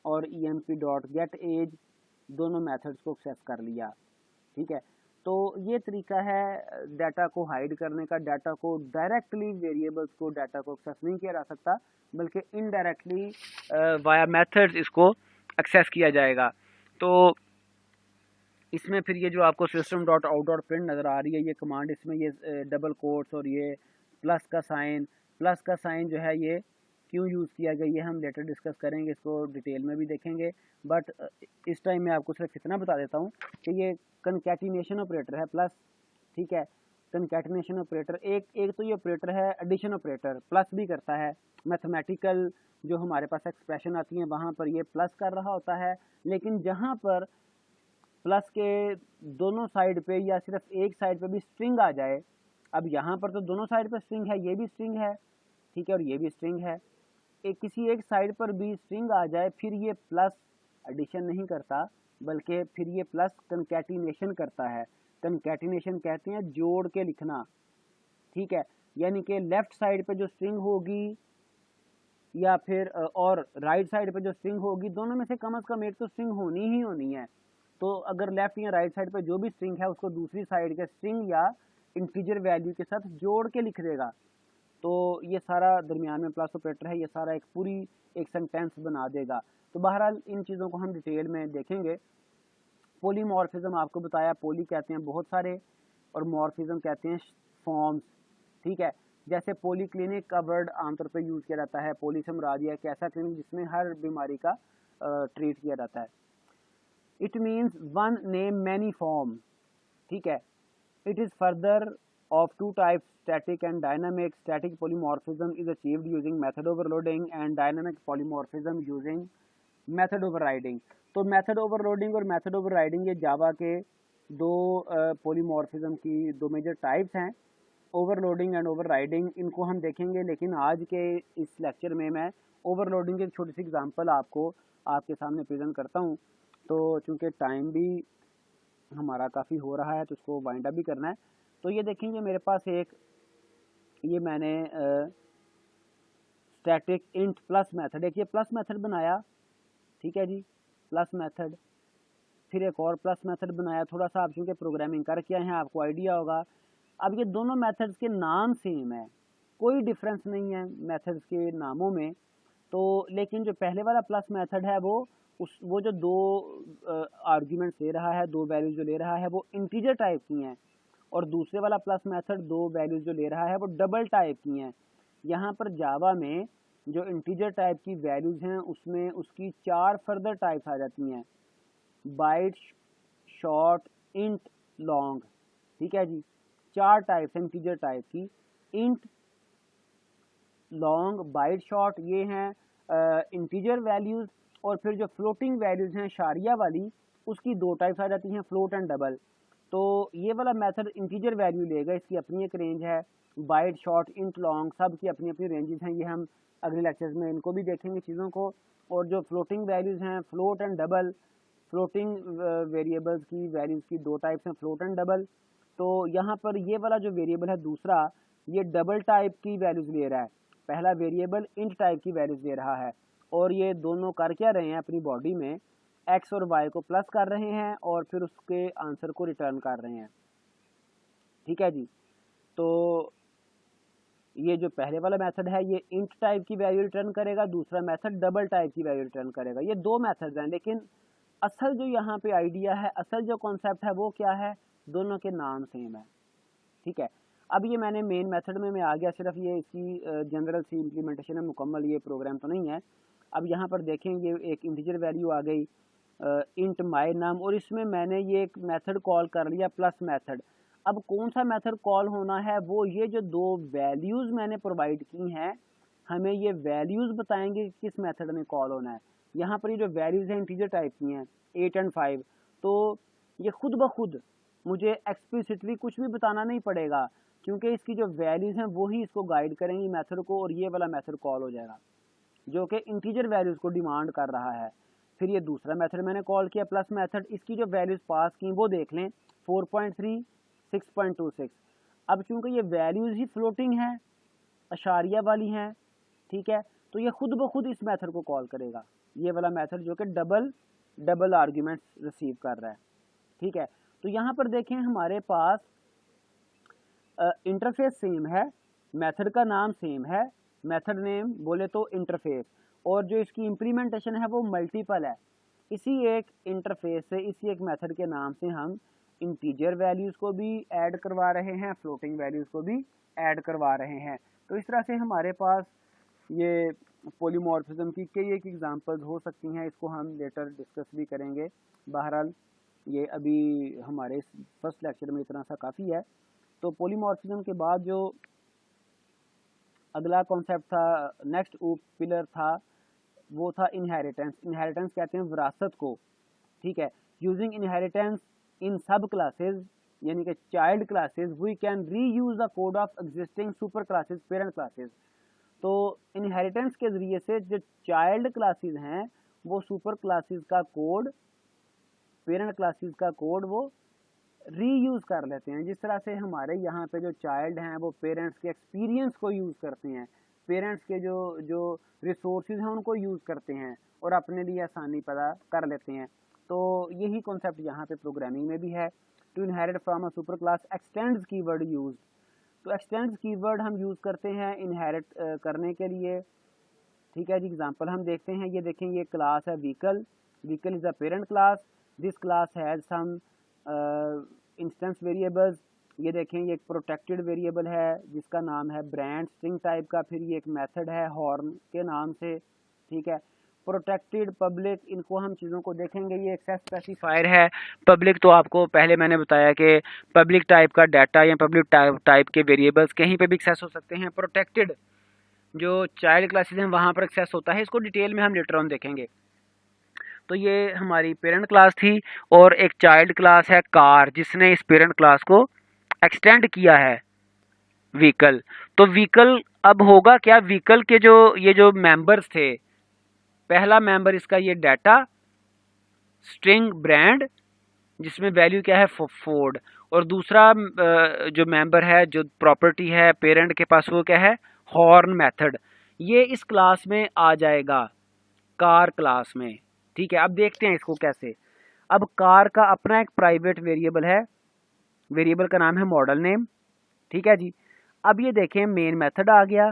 S1: और emp.getAge दोनों मेथड्स को एक्सेस कर लिया। ठीक है, तो ये तरीका है डाटा को हाइड करने का। डाटा को डायरेक्टली वेरिएबल्स को डाटा को एक्सेस नहीं किया जा सकता, बल्कि इनडायरेक्टली वाया मेथड्स इसको एक्सेस किया जाएगा। तो इसमें फिर ये जो आपको system.out.print नज़र आ रही है ये कमांड, इसमें ये डबल कोट्स और ये प्लस का साइन जो है ये क्यों यूज़ किया गया ये हम लेटर डिस्कस करेंगे, इसको डिटेल में भी देखेंगे। बट इस टाइम मैं आपको सिर्फ इतना बता देता हूँ कि ये कंकैटिनेशन ऑपरेटर है प्लस। ठीक है, कंकैटिनेशन ऑपरेटर एक तो ये ऑपरेटर है एडिशन ऑपरेटर, प्लस भी करता है। मैथमेटिकल जो हमारे पास एक्सप्रेशन आती हैं वहाँ पर ये प्लस कर रहा होता है, लेकिन जहाँ पर प्लस के दोनों साइड पे या सिर्फ एक साइड पे भी स्ट्रिंग आ जाए, अब यहाँ पर तो दोनों साइड पे स्ट्रिंग है, ये भी स्ट्रिंग है, ठीक है, और ये भी स्ट्रिंग है, किसी एक साइड पर भी स्ट्रिंग आ जाए, फिर ये प्लस एडिशन नहीं करता, बल्कि फिर ये प्लस कंकैटिनेशन करता है। कंकैटिनेशन कहते हैं जोड़ के लिखना। ठीक है, यानी कि लेफ्ट साइड पे जो स्ट्रिंग होगी या फिर और राइट साइड पे जो स्ट्रिंग होगी, दोनों में से कम एक तो स्ट्रिंग होनी ही होनी है। तो अगर लेफ्ट या राइट साइड पे जो भी स्ट्रिंग है उसको दूसरी साइड के स्ट्रिंग या इंटीजर वैल्यू के साथ जोड़ के लिख देगा। तो ये सारा दरमियान में प्लस ऑपरेटर है, ये सारा एक सेंटेंस बना देगा। तो बहरहाल इन चीज़ों को हम डिटेल में देखेंगे। पॉलीमॉर्फिज्म आपको बताया, पॉली कहते हैं बहुत सारे और मॉर्फिज्म कहते हैं फॉर्म्स। ठीक है, जैसे पॉली क्लिनिक का वर्ड आमतौर पर यूज़ किया जाता है। पॉली से मुराद है कि ऐसा क्लिनिक जिसमें हर बीमारी का ट्रीट किया जाता है। It means one name many form. ठीक है, it is further of two types, static and dynamic. Static polymorphism is achieved using method overloading and dynamic polymorphism using method overriding. तो method overloading और method overriding ये जावा के दो polymorphism की दो major types हैं, overloading and overriding। इनको हम देखेंगे, लेकिन आज के इस लेक्चर में मैं overloading की एक छोटी सी एग्जांपल आपके सामने प्रेजेंट करता हूँ। तो चूँकि टाइम भी हमारा काफ़ी हो रहा है तो उसको वाइंड अप भी करना है। तो ये देखेंगे मेरे पास ये मैंने स्टैटिक इंट प्लस मेथड, एक ये प्लस मेथड बनाया। ठीक है जी, प्लस मेथड, फिर एक और प्लस मेथड बनाया। थोड़ा सा आप चूँकि प्रोग्रामिंग कर किया है आपको आइडिया होगा। अब ये दोनों मेथड्स के नाम सेम है, कोई डिफरेंस नहीं है मेथड्स के नामों में। तो लेकिन जो पहले वाला प्लस मेथड है वो जो दो आर्ग्यूमेंट्स ले रहा है, दो वैल्यूज जो ले रहा है वो इंटीजर टाइप की हैं, और दूसरे वाला प्लस मेथड दो वैल्यूज जो ले रहा है वो डबल टाइप की हैं। यहाँ पर जावा में जो इंटीजर टाइप की वैल्यूज हैं उसमें उसकी 4 फर्दर टाइप्स आ जाती हैं, बाइट, शॉर्ट, इंट, लॉन्ग। ठीक है जी, 4 टाइप्स हैं इंटीजर टाइप की, इंट, लॉन्ग, बाइट, शॉर्ट, ये हैं इंटीजर वैल्यूज। और फिर जो फ्लोटिंग वैल्यूज हैं शारिया वाली, उसकी 2 टाइप्स आ जाती हैं, फ्लोट एंड डबल। तो ये वाला मेथड इंटीजर वैल्यू लेगा, इसकी अपनी एक रेंज है। बाइट, शॉर्ट, इंट, लॉन्ग सब की अपनी अपनी रेंजेस हैं, ये हम अगले लेक्चर्स में इनको भी देखेंगे चीज़ों को। और जो फ्लोटिंग वैल्यूज़ हैं, float and double, floating variables की वैल्यूज़ की 2 टाइप्स हैं, फ्लोट एंड डबल। तो यहाँ पर ये वाला जो वेरिएबल है दूसरा, ये डबल टाइप की वैल्यूज़ ले रहा है, पहला वेरिएबल इंट टाइप की वैल्यूज़ ले रहा है। और ये दोनों कर क्या रहे हैं अपनी बॉडी में, एक्स और वाई को प्लस कर रहे हैं और फिर उसके आंसर को रिटर्न कर रहे हैं। ठीक है जी, तो ये जो पहले वाला मेथड है ये इंट टाइप की वैल्यू रिटर्न करेगा, दूसरा मेथड डबल टाइप की वैल्यू रिटर्न करेगा। ये 2 मेथड्स हैं, लेकिन असल जो यहाँ पे आइडिया है, असल जो कॉन्सेप्ट है वो क्या है, दोनों के नाम सेम है। ठीक है, अब ये मैंने मेन मेथड में आ गया, सिर्फ ये इसकी जनरल सी इम्प्लीमेंटेशन है, मुकम्मल ये प्रोग्राम तो नहीं है। अब यहाँ पर देखेंगे एक इंटीजर वैल्यू आ गई इंट माय नाम, और इसमें मैंने ये एक मेथड कॉल कर लिया प्लस मेथड। अब कौन सा मेथड कॉल होना है, वो ये जो 2 वैल्यूज़ मैंने प्रोवाइड की हैं, हमें ये वैल्यूज़ बताएंगे कि किस मेथड में कॉल होना है। यहाँ पर ये जो वैल्यूज़ हैं इंटीजर टाइप की हैं 8 और 5, तो ये खुद ब खुद मुझे एक्सप्लिसिटली कुछ भी बताना नहीं पड़ेगा, क्योंकि इसकी जो वैल्यूज़ हैं वही इसको गाइड करेंगी मेथड को, और ये वाला मेथड कॉल हो जाएगा। जो कि इंटीजर वैल्यूज़ को डिमांड कर रहा है। फिर ये दूसरा मेथड मैंने कॉल किया प्लस मेथड, इसकी जो वैल्यूज़ पास की वो देख लें 4.3, 6.26। अब चूंकि ये वैल्यूज़ ही फ्लोटिंग हैं, अशारिया वाली हैं, ठीक है, तो ये खुद ब खुद इस मेथड को कॉल करेगा, ये वाला मेथड जो कि डबल आर्ग्यूमेंट्स रिसीव कर रहा है, ठीक है। तो यहाँ पर देखें हमारे पास इंटरफेस सेम है, मेथड का नाम सेम है, मेथड नेम बोले तो इंटरफेस, और जो इसकी इम्प्लीमेंटेशन है वो मल्टीपल है। इसी एक इंटरफेस से, इसी एक मेथड के नाम से हम इंटीजर वैल्यूज़ को भी ऐड करवा रहे हैं, फ्लोटिंग वैल्यूज़ को भी ऐड करवा रहे हैं। तो इस तरह से हमारे पास ये पॉलीमॉर्फिज्म की कई एक एग्जांपल्स हो सकती हैं, इसको हम लेटर डिस्कस भी करेंगे। बहरहाल ये अभी हमारे फर्स्ट लेक्चर में इतना सा काफ़ी है। तो पॉलीमॉर्फिज्म के बाद जो अगला कॉन्सेप्ट था, नेक्स्ट पिलर था, वो था इनहेरिटेंस। इनहेरिटेंस कहते हैं विरासत को, ठीक है। यूजिंग इनहेरिटेंस इन सब क्लासेज यानी कि child classes we can reuse the code of existing super classes parent classes. तो इनहेरिटेंस के ज़रिए से जो चाइल्ड क्लासेज हैं वो सुपर क्लासेज का कोड, पेरेंट क्लासेज का कोड वो रीयूज़ कर लेते हैं। जिस तरह से हमारे यहाँ पे जो चाइल्ड हैं वो पेरेंट्स के एक्सपीरियंस को यूज़ करते हैं, पेरेंट्स के जो रिसोर्सेज हैं उनको यूज़ करते हैं और अपने लिए आसानी पैदा कर लेते हैं। तो यही कॉन्सेप्ट यहाँ पे प्रोग्रामिंग में भी है। To inherit from a super class extends keyword use. तो एक्सटेंड्स कीवर्ड हम यूज़ करते हैं इनहेरिट करने के लिए, ठीक है जी। एग्जांपल हम देखते हैं, ये देखें ये क्लास है vehicle, vehicle is a parent class, this class has some instance variables. ये देखें ये एक प्रोटेक्टेड वेरिएबल है जिसका नाम है ब्रांड, स्ट्रिंग टाइप का। फिर ये एक मेथड है हॉर्न के नाम से, ठीक है। प्रोटेक्टेड, पब्लिक, इनको हम चीज़ों को देखेंगे। ये एक्सेस स्पेसिफायर है। पब्लिक तो आपको पहले मैंने बताया कि पब्लिक टाइप का डाटा या पब्लिक टाइप के वेरिएबल्स कहीं पे भी एक्सेस हो सकते हैं। प्रोटेक्टेड जो चाइल्ड क्लासेस हैं वहाँ पर एक्सेस होता है, इसको डिटेल में हम लेटर ऑन देखेंगे। तो ये हमारी पेरेंट क्लास थी और एक चाइल्ड क्लास है कार जिसने इस पेरेंट क्लास को एक्सटेंड किया है व्हीकल। तो व्हीकल अब होगा क्या, व्हीकल के जो मेंबर्स थे, पहला मेंबर इसका ये डाटा, स्ट्रिंग ब्रांड जिसमें वैल्यू क्या है फोर्ड, और दूसरा जो मेंबर है, जो प्रॉपर्टी है पेरेंट के पास, वो क्या है हॉर्न मेथड। ये इस क्लास में आ जाएगा, कार क्लास में, ठीक है। अब देखते हैं इसको कैसे। अब कार का अपना एक प्राइवेट वेरिएबल है, वेरिएबल का नाम है मॉडल नेम, ठीक है जी। अब ये देखें मेन मेथड आ गया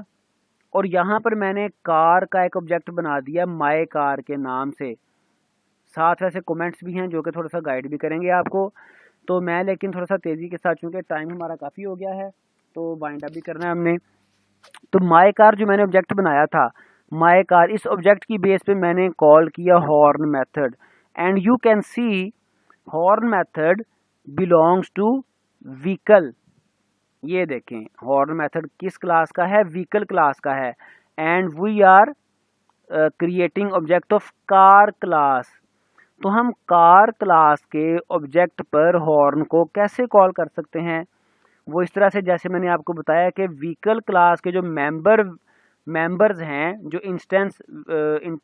S1: और यहाँ पर मैंने कार का एक ऑब्जेक्ट बना दिया माय कार के नाम से। साथ वैसे कमेंट्स भी हैं जो कि थोड़ा सा गाइड भी करेंगे आपको। तो मैं लेकिन थोड़ा सा तेज़ी के साथ, चूँकि टाइम हमारा काफ़ी हो गया है तो वाइंड अप भी करना है हमने। तो माय कार जो मैंने ऑब्जेक्ट बनाया था, माय कार, इस ऑब्जेक्ट की बेस पे मैंने कॉल किया horn method, and you can see horn method belongs to vehicle. ये देखें हॉर्न मेथड किस क्लास का है, व्हीकल क्लास का है। And we are creating object of car class. तो हम कार क्लास के ऑब्जेक्ट पर हॉर्न को कैसे कॉल कर सकते हैं, वो इस तरह से जैसे मैंने आपको बताया कि व्हीकल क्लास के जो मेंबर्स हैं, जो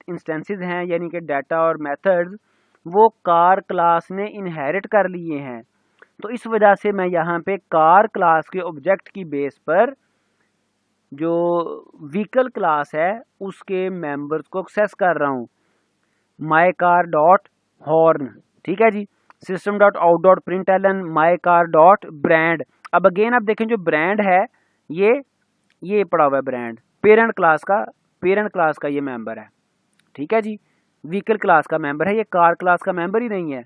S1: इंस्टेंसेस हैं यानी कि डाटा और मेथड्स, वो कार क्लास ने इनहेरिट कर लिए हैं। तो इस वजह से मैं यहाँ पे कार क्लास के ऑब्जेक्ट की बेस पर जो व्हीकल क्लास है उसके मेंबर्स को एक्सेस कर रहा हूँ, माई कार डॉट हॉर्न, ठीक है जी। System dot out dot println my car dot brand. अब अगेन आप देखें जो ब्रांड है ये पड़ा हुआ है ब्रांड, पेरेंट क्लास का ये मेंबर है, ठीक है जी। व्हीकल क्लास का मेंबर है, ये कार क्लास का मेंबर ही नहीं है।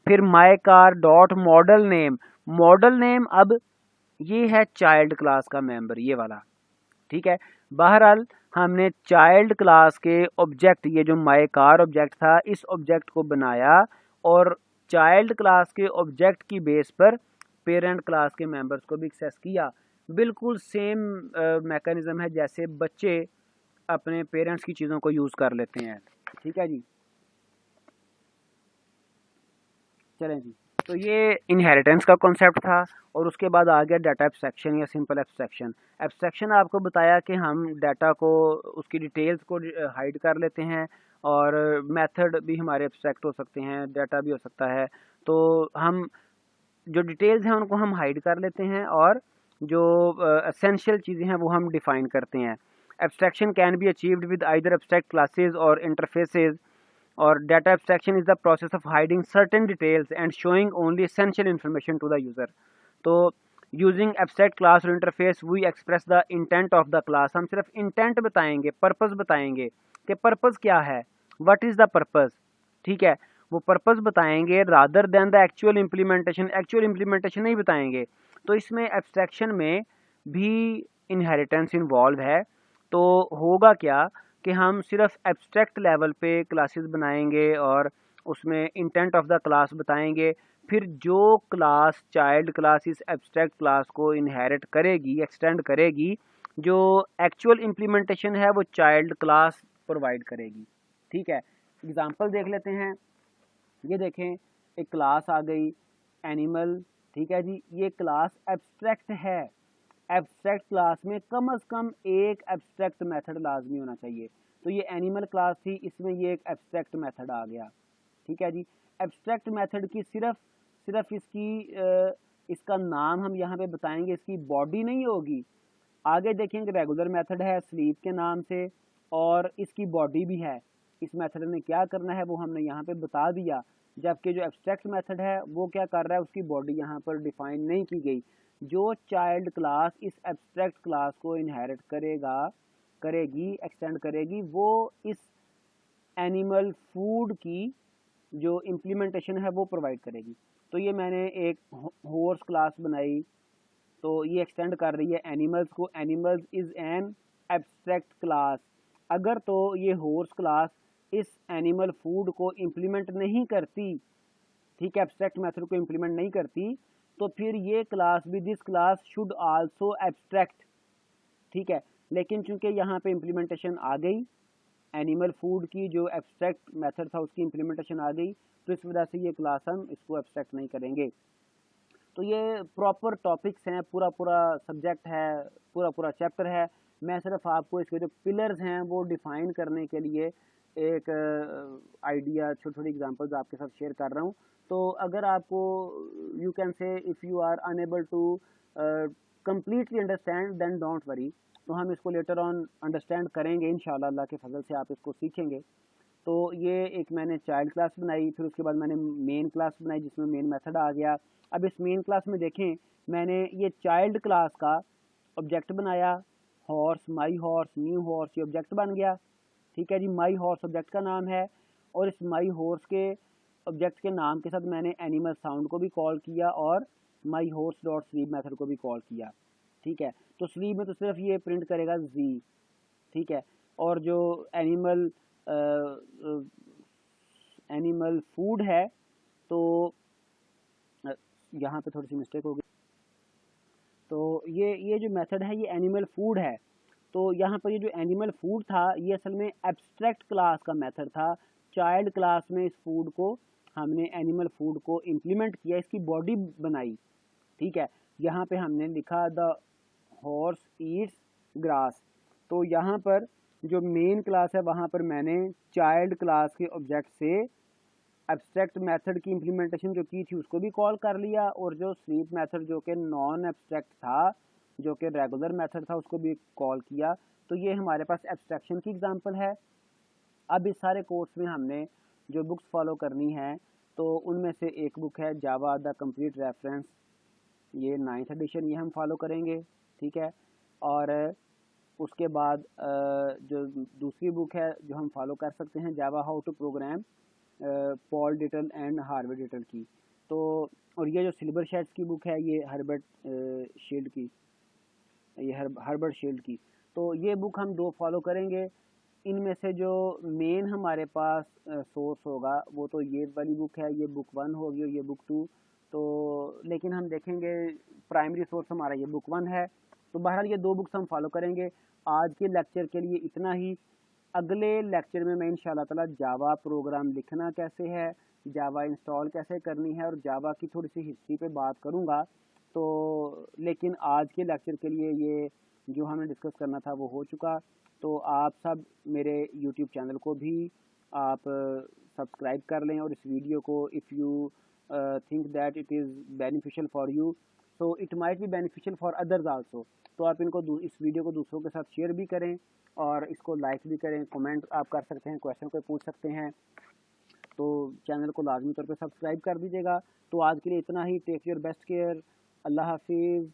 S1: फिर माई car dot model name, model name अब ये है चाइल्ड क्लास का मेंबर, ये वाला, ठीक है। बहरहाल हमने चाइल्ड क्लास के ऑब्जेक्ट, ये जो माय कार ऑब्जेक्ट था, इस ऑब्जेक्ट को बनाया और चाइल्ड क्लास के ऑब्जेक्ट की बेस पर पेरेंट क्लास के मेंबर्स को भी एक्सेस किया। बिल्कुल सेम मैकेनिज्म है जैसे बच्चे अपने पेरेंट्स की चीज़ों को यूज़ कर लेते हैं, ठीक है जी। चलें जी, तो ये इनहेरिटेंस का कॉन्सेप्ट था और उसके बाद आ गया डाटा एब्स्ट्रैक्शन या सिंपल एब्स्ट्रैक्शन। एब्स्ट्रैक्शन आपको बताया कि हम डाटा को उसकी डिटेल्स को हाइड कर लेते हैं और मेथड भी हमारे एब्स्ट्रैक्ट हो सकते हैं, डाटा भी हो सकता है। तो हम जो डिटेल्स हैं उनको हम हाइड कर लेते हैं और जो एसेंशियल चीज़ें हैं वो हम डिफाइन करते हैं। Abstraction can be achieved with either abstract classes और इंटरफेसेस, और data abstraction is the process of hiding certain details and showing only essential information to the user. तो using abstract class or interface we express the intent of the class। हम सिर्फ intent बताएंगे, purpose बताएंगे कि purpose क्या है, what is the purpose, ठीक है, वो purpose बताएंगे rather than the actual implementation। actual implementation नहीं बताएंगे। तो इसमें abstraction में भी inheritance involve है। तो होगा क्या कि हम सिर्फ एब्स्ट्रैक्ट लेवल पे क्लासेस बनाएंगे और उसमें इंटेंट ऑफ द क्लास बताएंगे, फिर जो क्लास चाइल्ड क्लास इस एब्स्ट्रैक्ट क्लास को इनहेरिट करेगी, एक्सटेंड करेगी, जो एक्चुअल इम्प्लीमेंटेशन है वो चाइल्ड क्लास प्रोवाइड करेगी। ठीक है, एग्जांपल देख लेते हैं। ये देखें, एक क्लास आ गई एनिमल, ठीक है जी, ये क्लास एब्स्ट्रैक्ट है। एब्स्ट्रैक्ट क्लास में कम से कम एक एब्स्ट्रैक्ट मेथड लाजमी होना चाहिए। तो ये एनिमल क्लास थी, इसमें ये एक एब्स्ट्रैक्ट मेथड आ गया। ठीक है जी, एब्स्ट्रैक्ट मेथड की सिर्फ इसका नाम हम यहाँ पे बताएंगे, इसकी बॉडी नहीं होगी। आगे देखेंगे रेगुलर मेथड है स्लीप के नाम से और इसकी बॉडी भी है। इस मेथड ने क्या करना है वो हमने यहाँ पे बता दिया, जबकि जो एब्स्ट्रैक्ट मेथड है वो क्या कर रहा है, उसकी बॉडी यहाँ पर डिफाइन नहीं की गई। जो चाइल्ड क्लास इस एब्स्ट्रैक्ट क्लास को इनहेरिट करेगी, एक्सटेंड करेगी, वो इस एनिमल फूड की जो इम्प्लीमेंटेशन है वो प्रोवाइड करेगी। तो ये मैंने एक हॉर्स क्लास बनाई, तो ये एक्सटेंड कर रही है एनिमल्स को। Animals is an abstract class. अगर तो ये हॉर्स क्लास इस एनिमल फूड को इम्प्लीमेंट नहीं करती, ठीक है, एब्स्ट्रैक्ट मेथड को इम्प्लीमेंट नहीं करती, तो फिर ये क्लास भी, this class should also abstract. ठीक है, लेकिन चूंकि यहाँ पे इम्प्लीमेंटेशन आ गई, एनिमल फूड की जो एब्स्ट्रैक्ट मेथड था उसकी इम्प्लीमेंटेशन आ गई, तो इस वजह से ये क्लास हम इसको एब्स्ट्रैक्ट नहीं करेंगे। तो ये प्रॉपर टॉपिक्स हैं, पूरा सब्जेक्ट है, पूरा चैप्टर है। मैं सिर्फ आपको इसके जो पिलर्स हैं वो डिफाइन करने के लिए एक आइडिया, छोटी एग्जांपल्स आपके साथ शेयर कर रहा हूँ। तो अगर आपको, you can say if you are unable to completely understand then don't worry. तो हम इसको लेटर ऑन अंडरस्टैंड करेंगे इंशाल्लाह, अल्लाह के फजल से आप इसको सीखेंगे। तो ये एक मैंने चाइल्ड क्लास बनाई, फिर उसके बाद मैंने मेन क्लास बनाई जिसमें मेन मेथड आ गया। अब इस मेन क्लास में देखें, मैंने ये चाइल्ड क्लास का ऑब्जेक्ट बनाया, हॉर्स, माई हॉर्स, न्यू हॉर्स, ये ऑब्जेक्ट बन गया। ठीक है जी, माई हॉर्स ऑब्जेक्ट का नाम है और इस माई हॉर्स के ऑब्जेक्ट के नाम के साथ मैंने एनिमल साउंड को भी कॉल किया और माई हॉर्स डॉट स्लीप मेथड को भी कॉल किया। ठीक है, तो स्लीप में तो सिर्फ ये प्रिंट करेगा जी। ठीक है, और जो एनिमल फूड है, तो यहाँ पे थोड़ी सी मिस्टेक हो गई। तो ये जो मेथड है ये एनिमल फूड है। तो यहाँ पर ये जो एनिमल फूड था ये असल में एब्स्ट्रैक्ट क्लास का मेथड था। चाइल्ड क्लास में इस फूड को हमने, एनिमल फूड को इम्प्लीमेंट किया, इसकी बॉडी बनाई। ठीक है, यहाँ पे हमने लिखा द हॉर्स ईट्स ग्रास। तो यहाँ पर जो मेन क्लास है वहाँ पर मैंने चाइल्ड क्लास के ऑब्जेक्ट से एब्स्ट्रैक्ट मेथड की इम्प्लीमेंटेशन जो की थी उसको भी कॉल कर लिया, और जो स्लीप मेथड जो कि नॉन एब्स्ट्रैक्ट था, जो कि रेगुलर मेथड था, उसको भी कॉल किया। तो ये हमारे पास एब्स्ट्रैक्शन की एग्जांपल है। अब इस सारे कोर्स में हमने जो बुक्स फॉलो करनी है, तो उनमें से एक बुक है जावा द कंप्लीट रेफरेंस, ये 9th एडिशन, ये हम फॉलो करेंगे। ठीक है, और उसके बाद जो दूसरी बुक है जो हम फॉलो कर सकते हैं, Java how to program, Paul Deitel and Harvey Deitel की। तो और ये जो सिल्वर शेड्स की बुक है ये हर्बर्ट शील्ड की, ये हर्बर्ट शील्ड की। तो ये बुक हम 2 फॉलो करेंगे। इनमें से जो मेन हमारे पास सोर्स होगा वो तो ये वाली बुक है, ये बुक 1 होगी और ये बुक 2। तो लेकिन हम देखेंगे प्राइमरी सोर्स हमारा ये बुक 1 है। तो बहरहाल ये 2 बुक्स हम फॉलो करेंगे। आज के लेक्चर के लिए इतना ही। अगले लेक्चर में मैं इंशाल्लाह ताला जावा प्रोग्राम लिखना कैसे है, जावा इंस्टॉल कैसे करनी है और जावा की थोड़ी सी हिस्ट्री पे बात करूँगा। तो लेकिन आज के लेक्चर के लिए ये जो हमें डिस्कस करना था वो हो चुका। तो आप सब मेरे यूट्यूब चैनल को भी आप सब्सक्राइब कर लें, और इस वीडियो को if you think that it is beneficial for you, so it might be beneficial for others also. तो आप इस वीडियो को दूसरों के साथ शेयर भी करें और इसको लाइक भी करें, कमेंट आप कर सकते हैं, क्वेश्चन कोई पूछ सकते हैं। तो चैनल को लाजमी तौर पे सब्सक्राइब कर दीजिएगा। तो आज के लिए इतना ही। Take your best care. अल्लाह हाफिज़।